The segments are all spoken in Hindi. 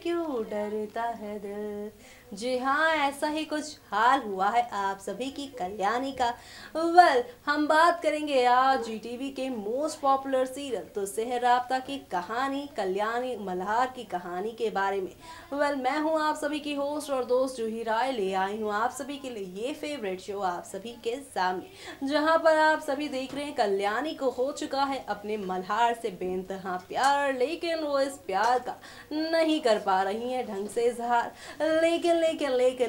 क्यों डरता है दिल। जी हाँ, ऐसा ही कुछ हाल हुआ है आप सभी की कल्याणी का। हम बात करेंगे आज जीटीवी के मोस्ट पॉपुलर सीरियल तो सेहर राबता की कहानी कल्याणी मल्हार की कहानी के बारे में। मैं हूँ आप सभी की होस्ट और दोस्त जूही राय, ले आई हूँ आप सभी के लिए ये फेवरेट शो आप सभी के सामने, जहाँ पर आप सभी देख रहे हैं कल्याणी को हो चुका है अपने मल्हार से बेइंतहा प्यार, लेकिन वो इस प्यार का नहीं कर पा रही है ढंग से इजहार। लेकिन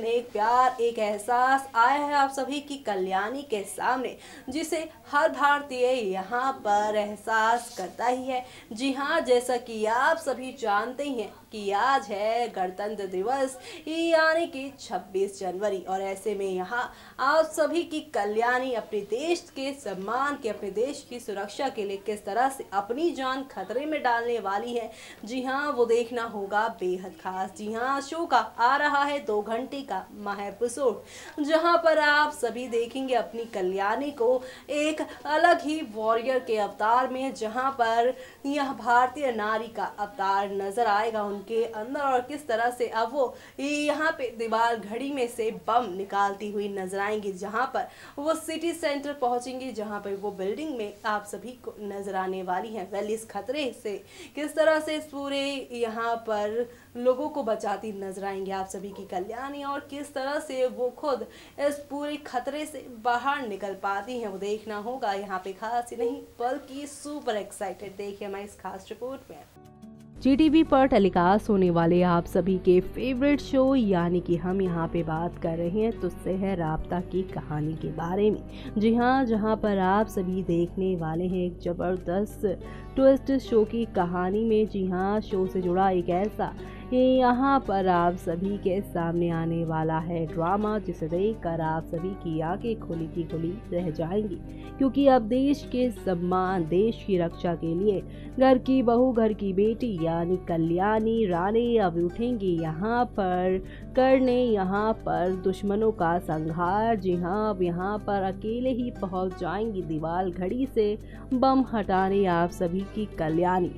एक प्यार, एक एहसास आया है आप सभी की कल्याणी के सामने, जिसे हर भारतीय यहाँ पर एहसास करता ही है। जी हाँ, जैसा कि आप सभी जानते ही हैं कि आज है गणतंत्र दिवस, यानी कि 26 जनवरी, और ऐसे में यहाँ आप सभी की कल्याणी अपने देश के सम्मान के, अपने देश की सुरक्षा के लिए किस तरह से अपनी जान खतरे में डालने वाली है। जी हाँ, वो देखना होगा बेहद खास। जी हाँ, शो का आ रहा है 2 घंटे का महा एपिसोड, जहाँ पर आप सभी देखेंगे अपनी कल्याणी को एक अलग ही वॉरियर के अवतार में, जहाँ पर यह भारतीय नारी का अवतार नजर आएगा उनके अंदर, और किस तरह से अब वो यहाँ पे दीवार घड़ी में से बम निकालती हुई नजर आएंगी, जहाँ पर वो सिटी सेंटर पहुंचेंगी, जहाँ पर वो बिल्डिंग में आप सभी को नजर आने वाली हैं। इस खतरे से किस तरह से इस पूरे यहाँ पर लोगों को बचाती नजर आएंगे आप सभी की कल्याणी, और किस तरह से वो खुद इस पूरे खतरे से बाहर निकल पाती हैं, वो देखना होगा। यहाँ पे खास ही नहीं बल्कि सुपर एक्साइटेड देखिए हमारी इस खास रिपोर्ट में। जीटीवी पर टेलीकास्ट होने वाले आप सभी के फेवरेट शो, यानी कि हम यहाँ पे बात कर रहे हैं तो सेहर राबता की कहानी के बारे में। जी हाँ, जहाँ पर आप सभी देखने वाले हैं एक ज़बरदस्त ट्विस्ट शो की कहानी में। जी हाँ, शो से जुड़ा एक ऐसा यहाँ पर आप सभी के सामने आने वाला है ड्रामा, जिसे देखकर आप सभी की आंखें खुली की खुली रह जाएंगी, क्योंकि अब देश के सम्मान, देश की रक्षा के लिए घर की बहू, घर की बेटी यानी कल्याणी रानी अब उठेंगी यहाँ पर करने, यहाँ पर दुश्मनों का संहार। जी हाँ, अब यहाँ पर अकेले ही पहुँच जाएंगी दीवार घड़ी से बम हटाने आप सभी की कल्याणी।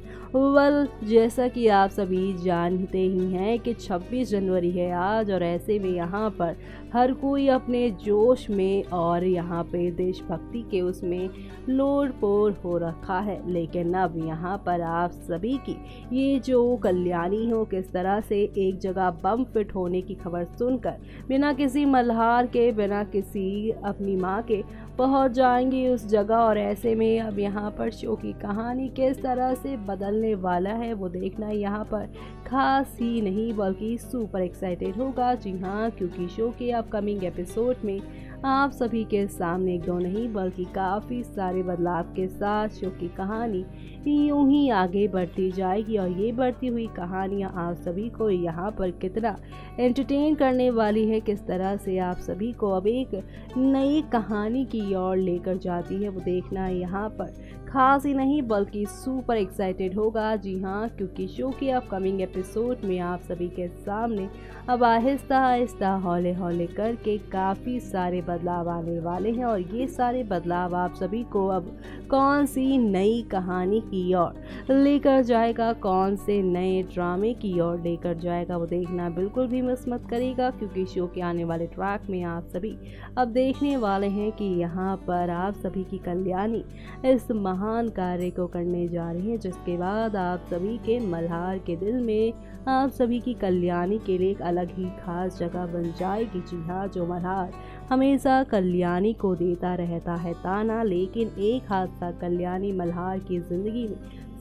जैसा कि आप सभी जानते ही हैं कि 26 जनवरी है आज, और ऐसे में यहाँ पर हर कोई अपने जोश में और यहाँ पे देशभक्ति के उसमें लोड पोर हो रखा है। लेकिन अब यहाँ पर आप सभी की ये जो कल्याणी हो, किस तरह से एक जगह बम फिट होने की खबर सुनकर बिना किसी मल्हार के, बिना किसी अपनी माँ के पहुँच जाएंगी उस जगह, और ऐसे में अब यहाँ पर शो की कहानी किस तरह से बदलने वाला है वो देखना यहाँ पर खास ही नहीं बल्कि सुपर एक्साइटेड होगा। जी हाँ, क्योंकि शो के अपकमिंग एपिसोड में आप सभी के सामने एक दो नहीं बल्कि काफ़ी सारे बदलाव के साथ शो की कहानी यूं ही आगे बढ़ती जाएगी, और ये बढ़ती हुई कहानियाँ आप सभी को यहाँ पर कितना एंटरटेन करने वाली है, किस तरह से आप सभी को अब एक नई कहानी की ओर लेकर जाती है, वो देखना यहाँ पर खास ही नहीं बल्कि सुपर एक्साइटेड होगा। जी हाँ, क्योंकि शो के अपकमिंग एपिसोड में आप सभी के सामने अब आहिस्ता आहिस्ता हौले हौले करके काफ़ी सारे बदलाव आने वाले हैं, और ये सारे बदलाव आप सभी को अब कौन सी नई कहानी की ओर लेकर जाएगा, कौन से नए ड्रामे की ओर लेकर जाएगा, वो देखना बिल्कुल भी मिस मत करेगा, क्योंकि शो के आने वाले ट्रैक में आप सभी अब देखने वाले हैं कि यहाँ पर आप सभी की कल्याणी इस महान कार्य को करने जा रही है, जिसके बाद आप सभी के मल्हार के दिल में आप सभी की कल्याणी के लिए एक अलग ही खास जगह बन जाएगी। जी हाँ, जो मल्हार हमेशा कल्याणी को देता रहता है ताना, लेकिन एक हादसा कल्याणी मल्हार की जिंदगी में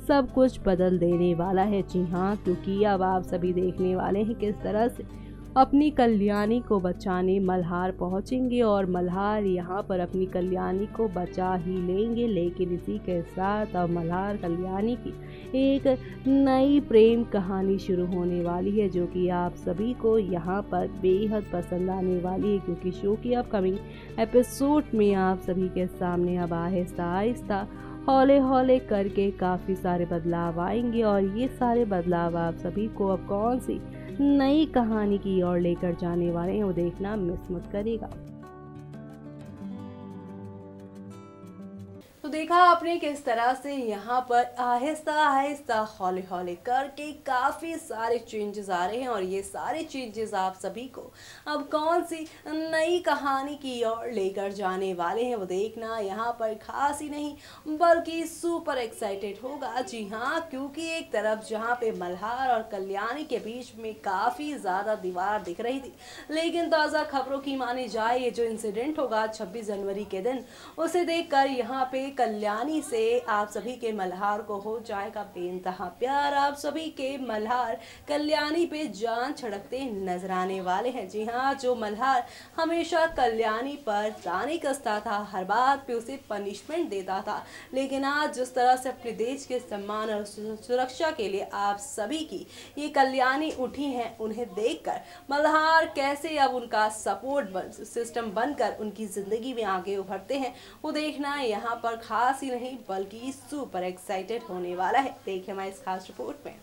सब कुछ बदल देने वाला है। जी हाँ, क्योंकि अब आप सभी देखने वाले हैं किस तरह से अपनी कल्याणी को बचाने मल्हार पहुंचेंगे, और मल्हार यहाँ पर अपनी कल्याणी को बचा ही लेंगे। लेकिन इसी के साथ अब मल्हार कल्याणी की एक नई प्रेम कहानी शुरू होने वाली है, जो कि आप सभी को यहाँ पर बेहद पसंद आने वाली है, क्योंकि शो की अपकमिंग एपिसोड में आप सभी के सामने अब आहिस्ता आहिस्ता हौले हौले करके काफ़ी सारे बदलाव आएंगे, और ये सारे बदलाव आप सभी को अब कौन सी नई कहानी की ओर लेकर जाने वाले हैं वो देखना मिस मत करेगा। तो देखा आपने किस तरह से यहाँ पर आहिस्ता आहिस्ता हौले हौले करके काफ़ी सारे चेंजेस आ रहे हैं और ये सारे चेंजेस आप सभी को अब कौन सी नई कहानी की ओर लेकर जाने वाले हैं वो देखना यहाँ पर खास ही नहीं बल्कि सुपर एक्साइटेड होगा। जी हाँ, क्योंकि एक तरफ जहाँ पे मल्हार और कल्याणी के बीच में काफ़ी ज़्यादा दीवार दिख रही थी, लेकिन ताज़ा खबरों की मानी जाए ये जो इंसिडेंट होगा 26 जनवरी के दिन, उसे देखकर यहाँ पे कल्याणी से आप सभी के मल्हार को हो जाएगा बेइंतहा प्यार। आप सभी के मल्हार कल्याणी पे जान छिड़कते नजर आने वाले हैं। जी हाँ, जो मल्हार हमेशा कल्याणी पर रानी कसता था, हर बात पे उसे पनिशमेंट देता था, लेकिन आज जिस तरह से अपने देश के सम्मान और सुरक्षा के लिए आप सभी की ये कल्याणी उठी हैं, उन्हें देखकर मल्हार कैसे अब उनका सपोर्ट सिस्टम बनकर उनकी जिंदगी में आगे उभरते हैं वो देखना यहाँ पर खास ही नहीं बल्कि सुपर एक्साइटेड होने वाला है। देखिए हमारे इस खास रिपोर्ट में।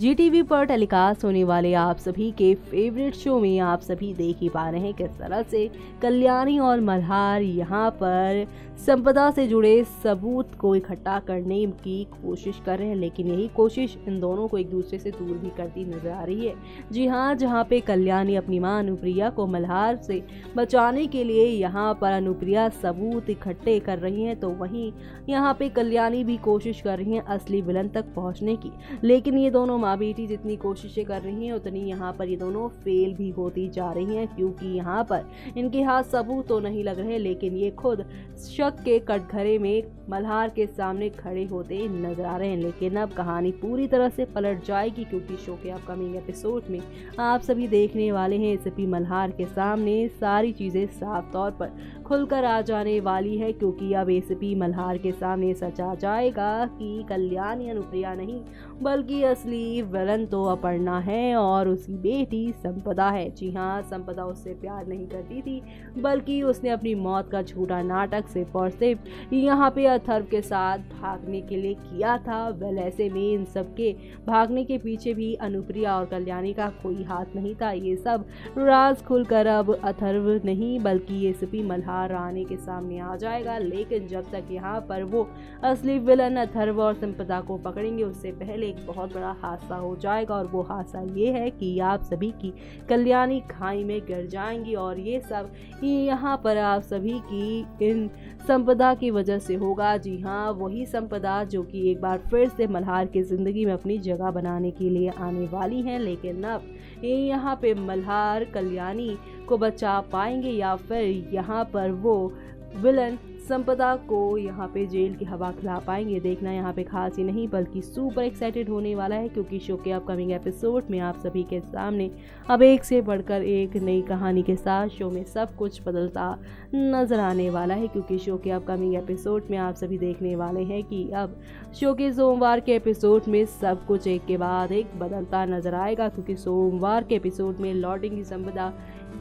GTV पर टेलीकास्ट होने वाले आप सभी के फेवरेट शो में आप सभी देख ही पा रहे हैं किस तरह से कल्याणी और मल्हार यहाँ पर संपदा से जुड़े सबूत को इकट्ठा करने की कोशिश कर रहे हैं, लेकिन यही कोशिश इन दोनों को एक दूसरे से दूर भी करती नजर आ रही है। जी हाँ, जहाँ पे कल्याणी अपनी मां अनुप्रिया को मल्हार से बचाने के लिए यहाँ पर अनुप्रिया सबूत इकट्ठे कर रही हैं, तो वहीं यहाँ पे कल्याणी भी कोशिश कर रही हैं असली विलन तक पहुँचने की, लेकिन ये दोनों माँ बेटी जितनी कोशिशें कर रही हैं उतनी यहाँ पर ये दोनों फेल भी होती जा रही हैं, क्योंकि यहाँ पर इनके हाथ सबूत तो नहीं लग रहे, लेकिन ये खुद शक के कटघरे में मल्हार के सामने खड़े होते नजर आ रहे हैं। लेकिन अब कहानी पूरी तरह से पलट जाएगी, क्योंकि शो के अपकमिंग एपिसोड में आप सभी देखने वाले हैं एसीपी मल्हार के सामने सारी चीजें साफ तौर पर खुलकर आ जाने वाली है, क्योंकि अब एसीपी मल्हार के सामने सच आ जाएगा कि कल्याणी अनुप्रिया नहीं बल्कि असली विलन तो अपर्णा है और उसकी बेटी संपदा है। जी हाँ, संपदा उससे प्यार नहीं करती थी, बल्कि उसने अपनी मौत का झूठा नाटक सिर्फ और सिर्फ यहाँ पे अथर्व के साथ भागने के लिए किया था। वेल, ऐसे में इन सबके भागने के पीछे भी अनुप्रिया और कल्याणी का कोई हाथ नहीं था। ये सब राज खुलकर अब अथर्व नहीं बल्कि एसीपी मल्हार आने के सामने आ जाएगा, लेकिन जब तक यहाँ पर वो असली विलन अथर्व और संपदा को पकड़ेंगे उससे पहले एक बहुत बड़ा हादसा हो जाएगा, और वो हादसा ये है कि आप सभी की कल्याणी खाई में गिर जाएंगी, और ये सब यहाँ पर आप सभी की इन संपदा की वजह से होगा। जी हाँ, वही संपदा जो कि एक बार फिर से मल्हार की जिंदगी में अपनी जगह बनाने के लिए आने वाली हैं, लेकिन अब यहाँ पे मल्हार कल्याणी को बचा पाएंगे या फिर यहाँ पर वो विलन संपदा को यहाँ पे जेल की हवा खिला पाएंगे। देखना यहाँ पे खास ही नहीं बल्कि सुपर एक्साइटेड होने वाला है, क्योंकि शो के अपकमिंग एपिसोड में आप सभी के सामने अब एक से बढ़कर एक नई कहानी के साथ शो में सब कुछ बदलता नजर आने वाला है, क्योंकि शो के अपकमिंग एपिसोड में आप सभी देखने वाले हैं कि अब शो के सोमवार के एपिसोड में सब कुछ एक के बाद एक बदलता नजर आएगा, क्योंकि सोमवार के एपिसोड में लौटेंगी संपदा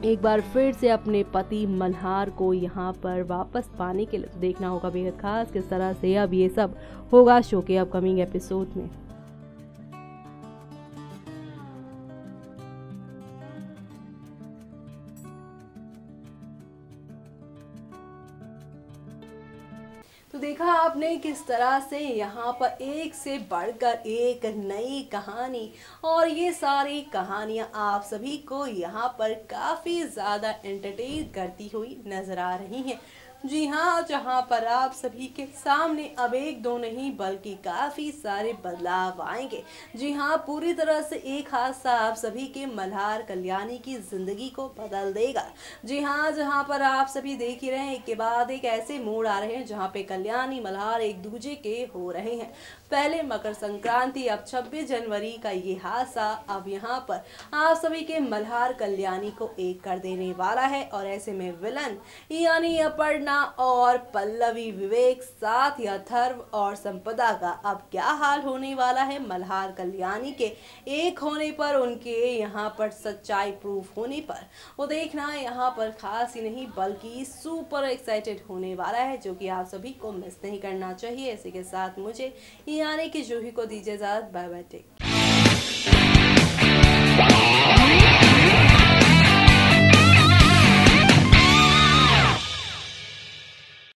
एक बार फिर से अपने पति मल्हार को यहाँ पर वापस पाने के लिए। देखना होगा बेहद खास किस तरह से अब ये सब होगा शो के अपकमिंग एपिसोड में। तो देखा आपने किस तरह से यहाँ पर एक से बढ़कर एक नई कहानी, और ये सारी कहानियाँ आप सभी को यहाँ पर काफ़ी ज़्यादा एंटरटेन करती हुई नज़र आ रही हैं। जी हाँ, जहाँ पर आप सभी के सामने अब एक दो नहीं बल्कि काफ़ी सारे बदलाव आएंगे। जी हाँ, पूरी तरह से एक हादसा आप सभी के मल्हार कल्याणी की ज़िंदगी को बदल देगा। जी हाँ, जहाँ पर आप सभी देख ही रहे हैं एक के बाद एक ऐसे मोड़ आ रहे हैं जहाँ पे कल्याणी मल्हार एक दूजे के हो रहे हैं। पहले मकर संक्रांति, अब 26 जनवरी का ये हादसा अब यहाँ पर आप सभी के मल्हार कल्याणी को एक कर देने वाला है, और ऐसे में विलन यानी अपर्णा और पल्लवी विवेक साथ ही अथर्व और संपदा का अब क्या हाल होने वाला है मल्हार कल्याणी के एक होने पर, उनके यहाँ पर सच्चाई प्रूफ होने पर, वो देखना यहाँ पर खास ही नहीं बल्कि सुपर एक्साइटेड होने वाला है, जो कि आप सभी को मिस नहीं करना चाहिए। इसी के साथ मुझे यानी कि जूही को दीजिए इजाजत। Bye bye, take.